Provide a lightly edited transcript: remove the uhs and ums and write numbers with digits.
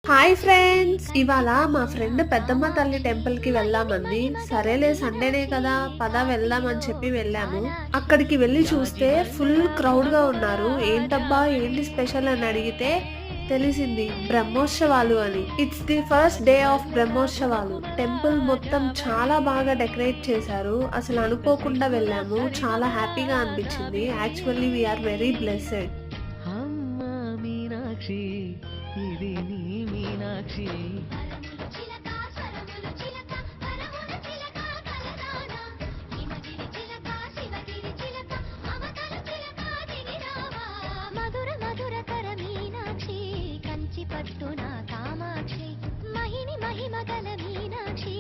Hi friends! ఇవాళ మా friend పెద్దమ్మ తల్లి టెంపుల్ కి వెళ్దామంది. సరేలే సండేనే కదా పద వెళ్దాం అని చెప్పి వెళ్ళాము. అక్కడికి వెళ్లి చూస్తే ఫుల్ క్రౌడ్ గా ఉన్నారు. ఏంటబ్బా ఏంటి స్పెషల్ అని అడిగితే తెలిసింది బ్రహ్మోత్సవాలు అని. It's the first day of బ్రహ్మోత్సవాలు. టెంపుల్ మొత్తం చాలా బాగా డెకరేట్ చేశారు. అసలు అనుకోకుండా వెళ్ళాము. చాలా హ్యాపీగా అనిపించింది. Actually we are very blessed. అమ్మ మీనాక్షి ఇది నీ మీనాక్షి మధుర మధురకర మీనాక్షి కంచి పట్టున కామాక్షి మహిని మహిమగల మీనాక్షి